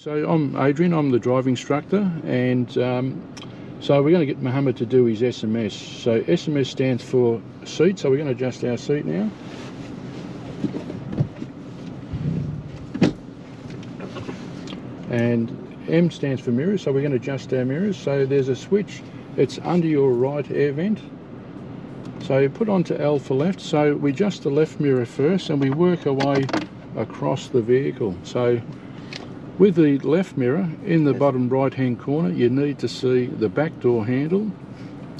So I'm Adrian, I'm the driving instructor, and so we're going to get Mohammed to do his SMS. So SMS stands for seat, so we're going to adjust our seat now. And M stands for mirrors, so we're going to adjust our mirrors. So there's a switch, it's under your right air vent. So you put onto L for left, so we adjust the left mirror first and we work our way across the vehicle. So with the left mirror in the bottom right hand corner, you need to see the back door handle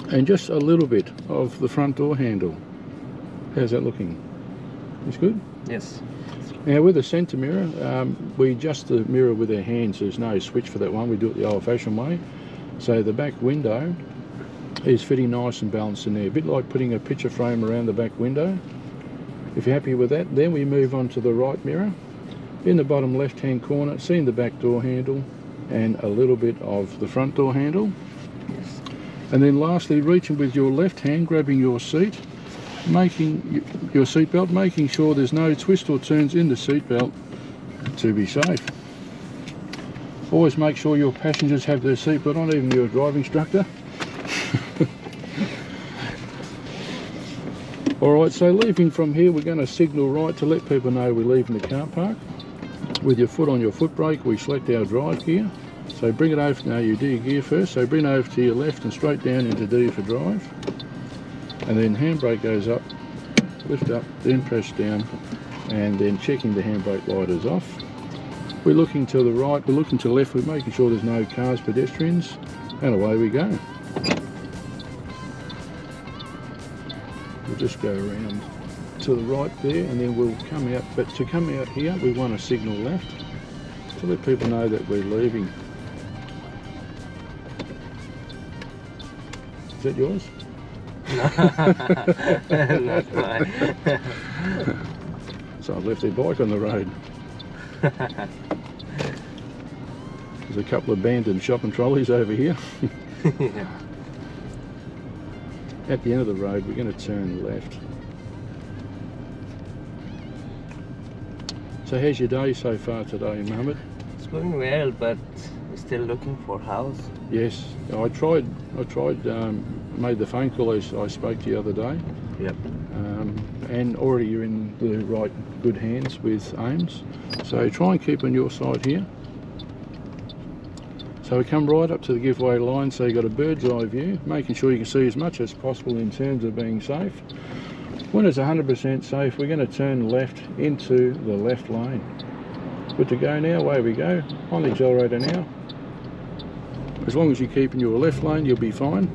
and just a little bit of the front door handle. How's that looking? It's good? Yes. Now with the centre mirror, we adjust the mirror with our hands. There's no switch for that one, we do it the old fashioned way. So the back window is fitting nice and balanced in there, a bit like putting a picture frame around the back window. If you're happy with that, then we move on to the right mirror. In the bottom left hand corner, seeing the back door handle and a little bit of the front door handle. Yes. And then lastly, reaching with your left hand, grabbing your seat, making your seatbelt, making sure there's no twist or turns in the seatbelt to be safe. Always make sure your passengers have their seatbelt on, even your driving instructor. Alright, so leaving from here, we're going to signal right to let people know we're leaving the car park. With your foot on your foot brake, we select our drive gear. So bring it over, no, you do your gear first, so bring it over to your left and straight down into D for drive. And then handbrake goes up, lift up, then press down, and then checking the handbrake light is off. We're looking to the right, we're looking to the left, we're making sure there's no cars, pedestrians, and away we go. We'll just go around to the right there and then we'll come out, but to come out here we want to signal left to let people know that we're leaving. Is that yours? Not mine. So I've left their bike on the road. There's a couple of abandoned shopping trolleys over here. Yeah. At the end of the road, we're going to turn left. So how's your day so far today, Mohammed? It's going well, but we're still looking for a house. Yes, I tried, made the phone call as I spoke to you the other day. Yep. And already you're in the right good hands with Ames. So try and keep on your side here. So we come right up to the giveaway line, so you've got a bird's eye view, making sure you can see as much as possible in terms of being safe. When it's 100% safe, we're going to turn left into the left lane. Good to go now, away we go, on the accelerator now. As long as you keep in your left lane, you'll be fine.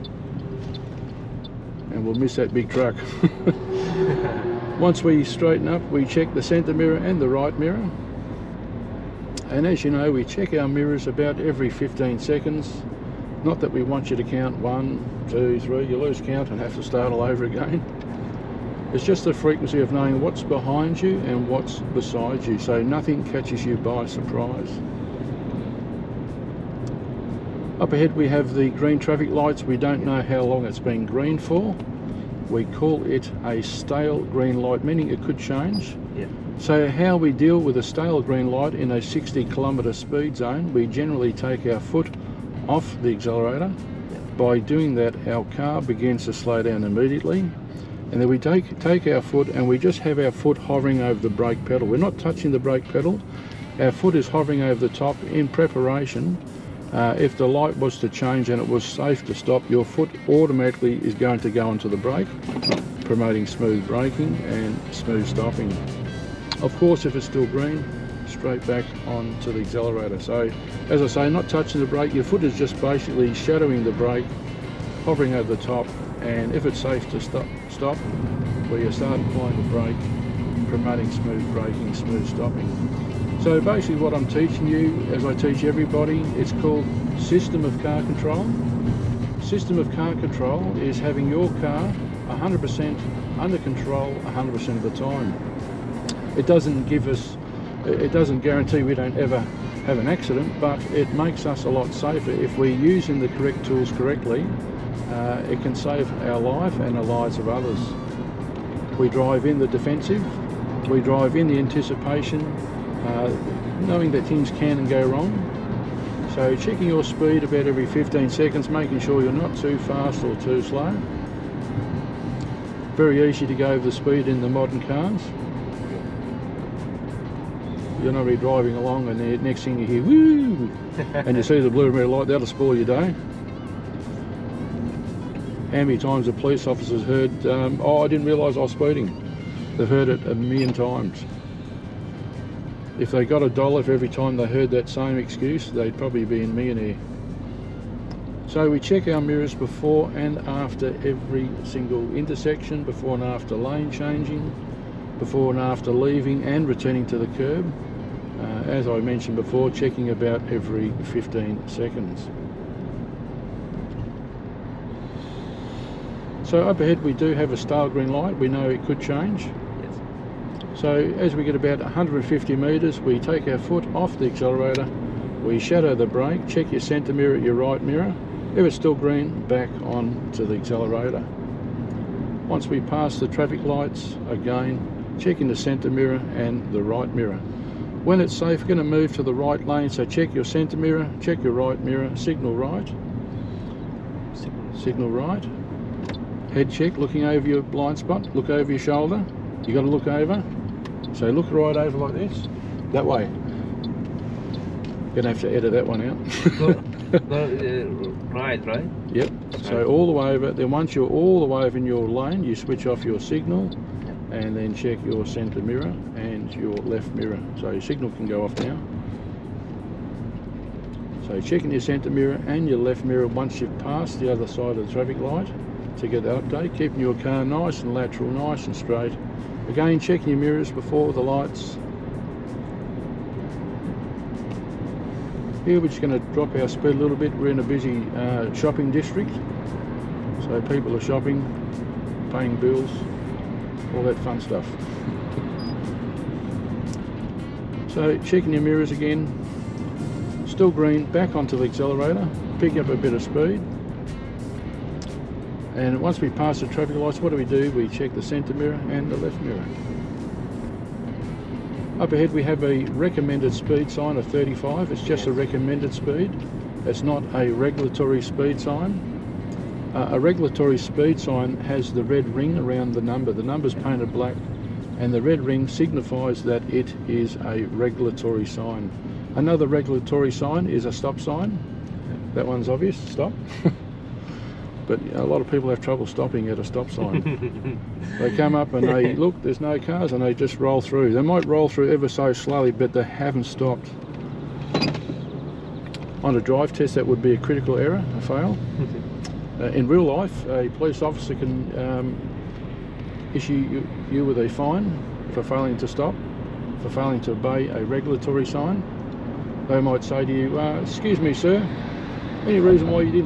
And we'll miss that big truck. Once we straighten up, we check the centre mirror and the right mirror. And as you know, we check our mirrors about every 15 seconds. Not that we want you to count 1, 2, 3, you lose count and have to start all over again. It's just the frequency of knowing what's behind you and what's beside you, so nothing catches you by surprise. Up ahead we have the green traffic lights. We don't know how long it's been green for. We call it a stale green light, meaning it could change. Yeah. So how we deal with a stale green light in a 60-kilometre speed zone, we generally take our foot off the accelerator. By doing that, our car begins to slow down immediately, and then we take our foot and we just have our foot hovering over the brake pedal. We're not touching the brake pedal. Our foot is hovering over the top in preparation. If the light was to change and it was safe to stop, your foot automatically is going to go onto the brake, promoting smooth braking and smooth stopping. Of course, if it's still green, straight back onto the accelerator. So, as I say, not touching the brake, your foot is just basically shadowing the brake, hovering over the top, and if it's safe to stop, where you start applying the brake, promoting smooth braking, smooth stopping. So basically what I'm teaching you, as I teach everybody, it's called system of car control. System of car control is having your car 100% under control 100% of the time. It doesn't guarantee we don't ever have an accident, but it makes us a lot safer. If we're using the correct tools correctly, it can save our life and the lives of others. We drive in the defensive, we drive in the anticipation, knowing that things can and go wrong, So checking your speed about every 15 seconds, making sure you're not too fast or too slow. Very easy to go over the speed in the modern cars. You're not really driving along and the next thing you hear, woo, and you see the blue and red light, that'll spoil your day. How many times have police officers heard, oh, I didn't realise I was speeding. They've heard it a million times. If they got $1 for every time they heard that same excuse, they'd probably be a millionaire. So we check our mirrors before and after every single intersection, before and after lane changing, before and after leaving and returning to the curb. As I mentioned before, checking about every 15 seconds. So up ahead we do have a stale green light. We know it could change. Yes. So as we get about 150 metres, we take our foot off the accelerator, we shadow the brake, check your centre mirror, your right mirror. If it's still green, back on to the accelerator. Once we pass the traffic lights, again, checking the centre mirror and the right mirror. When it's safe, we're going to move to the right lane, so check your centre mirror, check your right mirror, signal right. Signal right. Head check, looking over your blind spot, look over your shoulder. You got to look over. So look right over like this, that way. You're going to have to edit that one out. Right? Yep, so all the way over. Then once you're all the way over in your lane, you switch off your signal and then check your centre mirror and your left mirror. So your signal can go off now. So checking your centre mirror and your left mirror once you've passed the other side of the traffic light to get that update. Keeping your car nice and lateral, nice and straight. Again, checking your mirrors before the lights. Here we're just going to drop our speed a little bit. We're in a busy shopping district, so people are shopping, paying bills, all that fun stuff. So checking your mirrors again, still green, back onto the accelerator, pick up a bit of speed. And once we pass the traffic lights, what do? We check the centre mirror and the left mirror. Up ahead we have a recommended speed sign of 35. It's just a recommended speed. It's not a regulatory speed sign. A regulatory speed sign has the red ring around the number. The number's painted black and the red ring signifies that it is a regulatory sign. Another regulatory sign is a stop sign. That one's obvious, stop. But a lot of people have trouble stopping at a stop sign. They come up and they look, there's no cars, and they just roll through. They might roll through ever so slowly, but they haven't stopped. On a drive test, that would be a critical error, a fail. In real life, a police officer can issue you with a fine for failing to stop, for failing to obey a regulatory sign. They might say to you, excuse me sir, any reason why you didn't